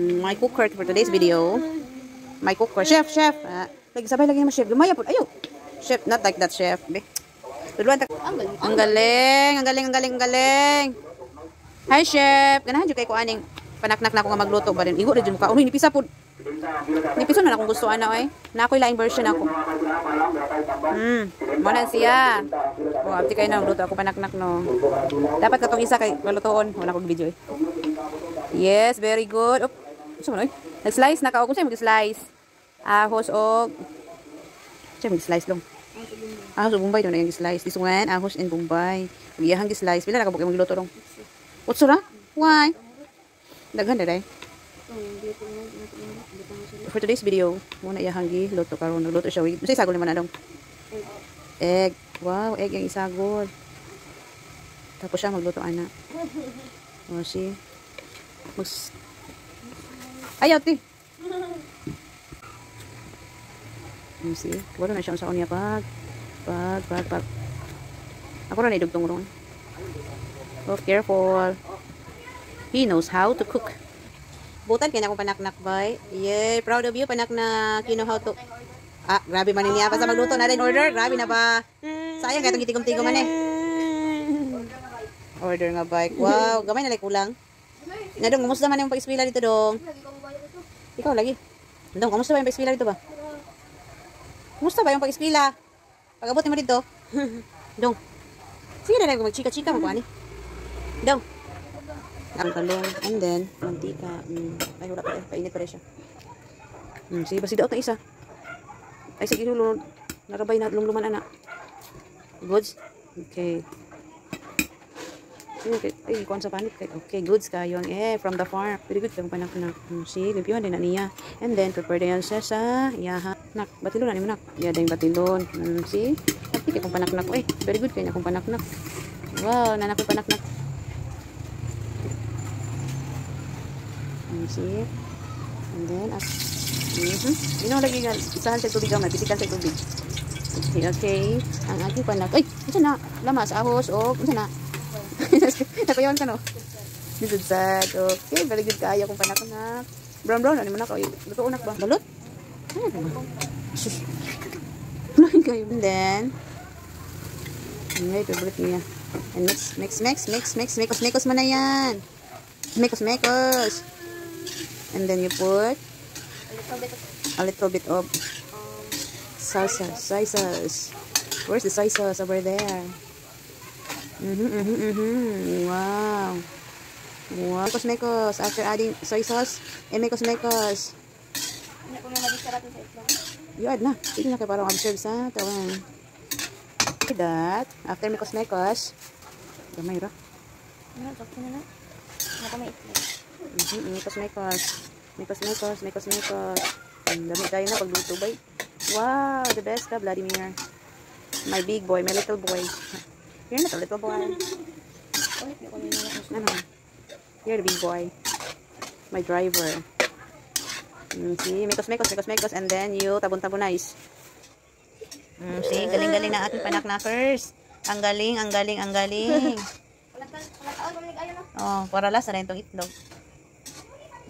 My cooker for today's video. My cooker. Chef. Lagi sabay lagi naman chef. Lumaya po. Ayaw. Chef, not like that chef. Ang galing. Hi chef. Ganahan dyan kay ko aning panaknak na ako nga magluto ba rin. Igo rin dyan mukha. Uy, nipisa po. Nipisa na akong gusto ana eh. Na ako'y laing version ako. Muna siya. Oh, abdi kayo na magluto ako panaknak no. Dapat katong isa kay malutoon. Wala akong video eh. Yes, very good. Op. Saan mo na eh? Nag-slice na ka. Kung sa'yo mag-slice. Ahos o... Sa'yo mag-slice lang. Ahos o Bombay doon na yung slice. This one, ahos and Bombay. Pag-iyahang slice. Pila nakabuk yung magluto dong? What's ra? Why? Daghan na rin. For today's video, muna iyahang luto karon. Nagluto siya. Masay isagol naman na dong. Egg. Wow, egg yung isagol. Tapos siya magluto ana. O, see? Ayaw, ti. You see? Wala na siya sa unya pag. Ako na naidugtong ron. Oh, careful. He knows how to cook. Butan kaya na akong panaknak, boy. Yay, proud of you, panaknak. You know how to... Ah, grabe man niya pa sa magluto na rin order. Grabe na ba? Sayang, kaya itong gitigom-tigom man eh. Order nga, bike. Wow, gamay na like kulang. Na dong, kumusta man yung pag-eskwela dito, dong? Ikaw lagi. Dong, kumusta ba yung pag-eskwela dito ba? Kumusta ba yung pag-eskwela? Pag-abot mo dito. Dong. Sige na lang, mag-chika-chika mo pa ni. Dong. Ang talong. And then, mantika. Ay, wala pa rin. Painit pa rin siya. Sige, basi daot na isa. Ay, sige, lulunod. Narabay na lumluman, anak. Goods? Okay. Ay, kuhan sa panit. Okay, goods kayo. From the farm. Very good. Kaya panaknak. See, limpiwan din na niya. And then, prepare na yan siya sa yaha. Nak, batilon na ni mo, nak. Yada yung batilon. See? Pati kaya kong panaknak. Very good. Kaya na kong panaknak. Wow, nanak yung panaknak. See? And then, ginawa lagi nga. Isahan sa tubig gamay. Pitikan sa tubig. Okay. Ang aking panak. Ay, isa na. Lamas, ahos, o. Isa na. Napayawan ka no? This is sad. Okay, very good kaya kung panaknak. Brown, ano naman ako? Luto unak ba? Balot? Ano ba? Shush. Kunain kayo. And then, favorite niya. And mix. Mekos mo na yan. Mekos. And then you put a little bit of soy sauce. Where's the soy sauce? Over there. Wow. Mekos. After adding soy sauce, mekos. You add na. Hindi na kayo parang observe sa tawan. Okay, that. After mekos. Gamay ra. Mekos. Dami tayo na pagluto bay. Wow, the best ka, Vladimir. My big boy, my little boy. You're not a little boy. You're the big boy. My driver. See, mekos. And then you tabon-tabonize. See, galing-galing na ating panaknakers. Ang galing. Oh, para lasa rin itong itlog.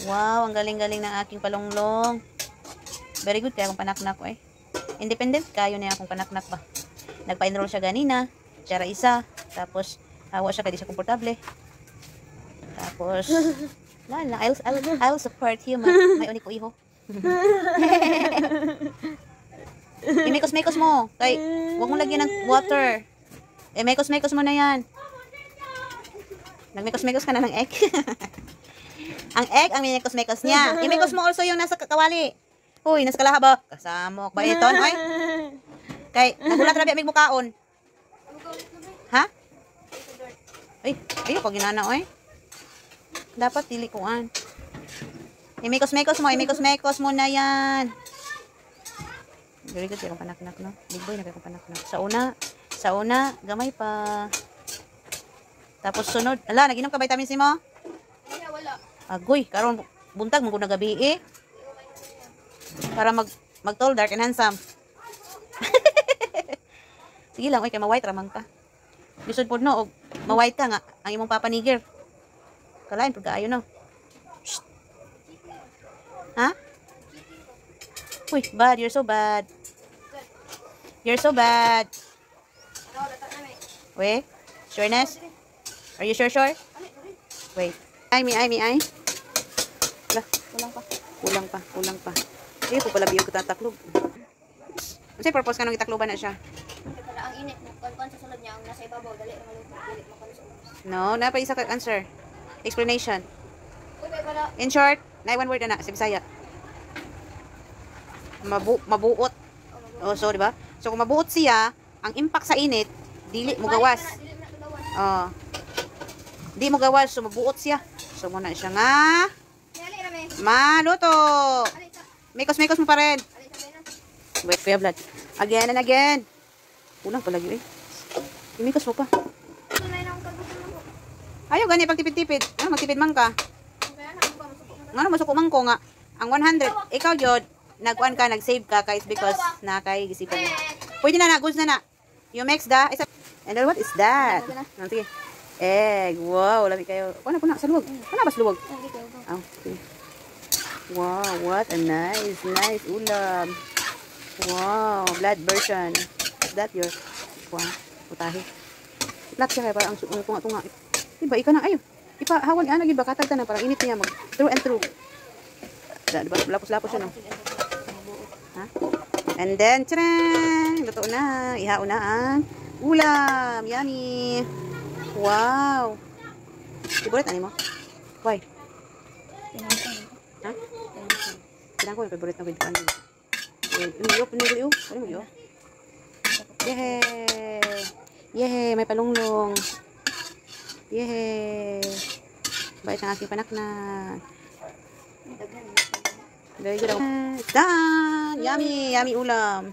Wow, ang galing-galing ng aking palonglong. Very good kaya akong panaknak ko eh. Independent kayo na akong panaknak ba. Nagpa-enroll siya ganina. Tsara isa. Tapos, hawa siya kaya di siya komportable. Tapos, lala, I'll support you, may unik ko iho. Mekos mo. Kay, huwag mo lagyan ng water. Mekos mo na yan. Nagmekos ka na ng egg. Ang egg, ang minekos niya. Imekos mo also yung nasa kawali. Uy, nasa kalaha ba? Kasamok. Ba ito? Ay. Kay, nagulat rabi amig mukaon. Ha? Ay, ayoko ginana, oy. Dapat tilikuan. Imekos mo na yan. Very good, kaya kong panaknak, no? Big boy na kaya kong panaknak. Sa una, gamay pa. Tapos sunod, naginom ka vitamin C mo? Wala. Agoy, karon buntag mo ko na gabi eh. Para mag-tall, dark and handsome. Sige lang, kay ma-white ramang ka. Bisod po no, ma-white ka nga, ang imong papanigir. Kalain, pagkaayo no. Uy, bad. You're so bad. You're so bad. Wait. Sureness? Are you sure? Wait. Ay. Wala. Kulang pa. Hindi po pala biyo ko tataklog. Kasi purpose ka nung itakloban na siya. Para ang init mo, kon sa sulod niya, ang nasa ibabaw, dali ang maluto, dili makonsume. No, isa ka answer. Explanation. Uy, para In short, na one word na sa Bisaya. Mabuot. Oh, so, di ba? So, kung mabuot siya, ang impact sa init, dili mo gawas. dili na gawas. Oh. Di mo gawas, so mabuot siya. So, muna siya nga. Dali ra me. Maluto. Ali ta. Mikos mo pa rin. Ali ta na. Wait, Kuya Vlad. Again and again. Kulang palagi eh. Imikos mo pa. Ito na lang kagusto mo. Ayaw, gani pagtipid-tipid. Magtipid man ka. Kaya na ko masuko na. Ano, masuko man ko nga. Ang 100, ikaw yun, nag-1 ka, nag-save ka, kaya it's because nakay-gisipan mo. Pwede na, goods na. You mix and then what is that? Oh, sige. Egg. Wow, lami kayo. Kuna, sa luwag. Kuna ba sa luwag? Oh, okay. Wow, what a nice ulam. Wow, blood version. Is that your, wow, putahe. Itlak siya kaya parang tunga-tunga. Diba, ika na, ayo. Ipahawan, lagi ba, katag na, parang init niya, through and through. Diba, lapos-lapos siya, no? Ha? And then, tcharan! Luto na. Ihao na ang ulam. Yummy. Wow. Favorite ano mo? Why? Ha? Kailangan ko yung favorite na video. Piniyo. Ano mo? Yehey! May palunglong. Yehey! Bait ang aking panaknan. Very good. It's done! Yummy ulam.